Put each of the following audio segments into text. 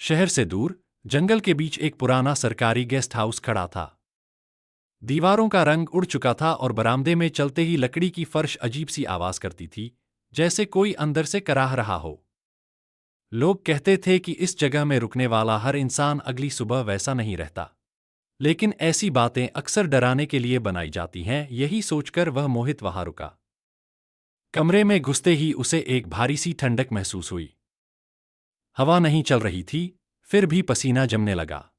शहर से दूर जंगल के बीच एक पुराना सरकारी गेस्ट हाउस खड़ा था। दीवारों का रंग उड़ चुका था और बरामदे में चलते ही लकड़ी की फर्श अजीब सी आवाज करती थी, जैसे कोई अंदर से कराह रहा हो। लोग कहते थे कि इस जगह में रुकने वाला हर इंसान अगली सुबह वैसा नहीं रहता। लेकिन ऐसी बातें अक्सर डराने के लिए बनाई जाती हैं, यही सोचकर वह मोहित वहां रुका। कमरे में घुसते ही उसे एक भारी सी ठंडक महसूस हुई। हवा नहीं चल रही थी, फिर भी पसीना जमने लगा।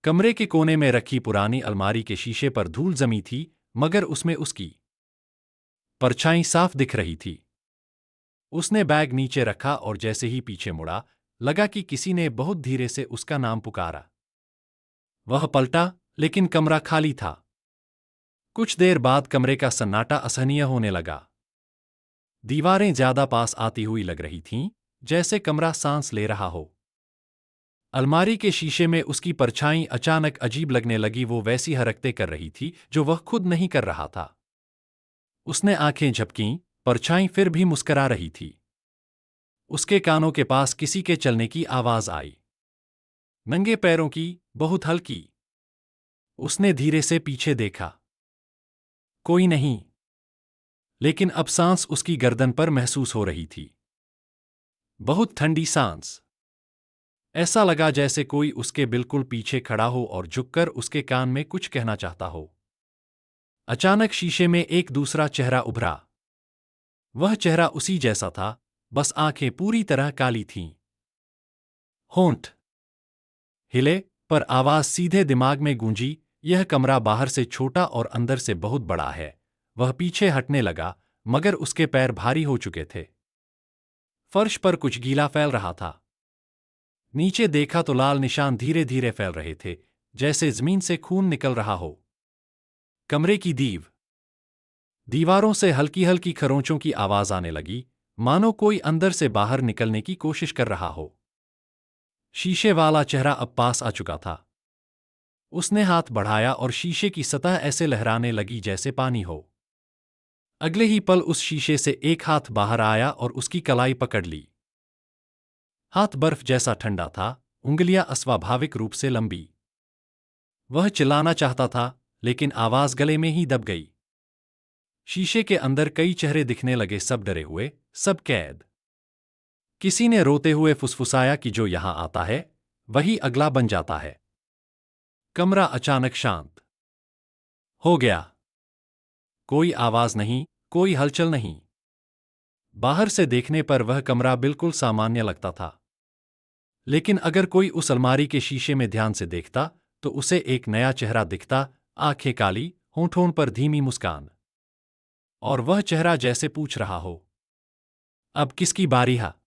कमरे के कोने में रखी पुरानी अलमारी के शीशे पर धूल जमी थी, मगर उसमें उसकी परछाई साफ दिख रही थी। उसने बैग नीचे रखा और जैसे ही पीछे मुड़ा, लगा कि किसी ने बहुत धीरे से उसका नाम पुकारा। वह पलटा, लेकिन कमरा खाली था। कुछ देर बाद कमरे का सन्नाटा असहनीय होने लगा। दीवारें ज्यादा पास आती हुई लग रही थीं, जैसे कमरा सांस ले रहा हो। अलमारी के शीशे में उसकी परछाई अचानक अजीब लगने लगी, वो वैसी हरकतें कर रही थी जो वह खुद नहीं कर रहा था। उसने आंखें झपकीं, परछाई फिर भी मुस्करा रही थी। उसके कानों के पास किसी के चलने की आवाज आई। नंगे पैरों की, बहुत हल्की। उसने धीरे से पीछे देखा। कोई नहीं। लेकिन अब सांस उसकी गर्दन पर महसूस हो रही थी। बहुत ठंडी सांस। ऐसा लगा जैसे कोई उसके बिल्कुल पीछे खड़ा हो और झुककर उसके कान में कुछ कहना चाहता हो। अचानक शीशे में एक दूसरा चेहरा उभरा। वह चेहरा उसी जैसा था, बस आंखें पूरी तरह काली थीं। होंठ हिले, पर आवाज सीधे दिमाग में गूंजी, यह कमरा बाहर से छोटा और अंदर से बहुत बड़ा है। वह पीछे हटने लगा, मगर उसके पैर भारी हो चुके थे। फर्श पर कुछ गीला फैल रहा था। नीचे देखा तो लाल निशान धीरे धीरे फैल रहे थे, जैसे जमीन से खून निकल रहा हो। कमरे की दीवारों से हल्की हल्की खरोंचों की आवाज आने लगी, मानो कोई अंदर से बाहर निकलने की कोशिश कर रहा हो। शीशे वाला चेहरा अब पास आ चुका था। उसने हाथ बढ़ाया और शीशे की सतह ऐसे लहराने लगी जैसे पानी हो। अगले ही पल उस शीशे से एक हाथ बाहर आया और उसकी कलाई पकड़ ली। हाथ बर्फ जैसा ठंडा था, उंगलियां अस्वाभाविक रूप से लंबी। वह चिल्लाना चाहता था, लेकिन आवाज गले में ही दब गई। शीशे के अंदर कई चेहरे दिखने लगे, सब डरे हुए, सब कैद। किसी ने रोते हुए फुसफुसाया कि जो यहां आता है वही अगला बन जाता है। कमरा अचानक शांत हो गया। कोई आवाज नहीं, कोई हलचल नहीं। बाहर से देखने पर वह कमरा बिल्कुल सामान्य लगता था, लेकिन अगर कोई उस अलमारी के शीशे में ध्यान से देखता तो उसे एक नया चेहरा दिखता। आंखें काली, होंठों पर धीमी मुस्कान। और वह चेहरा जैसे पूछ रहा हो, अब किसकी बारी है।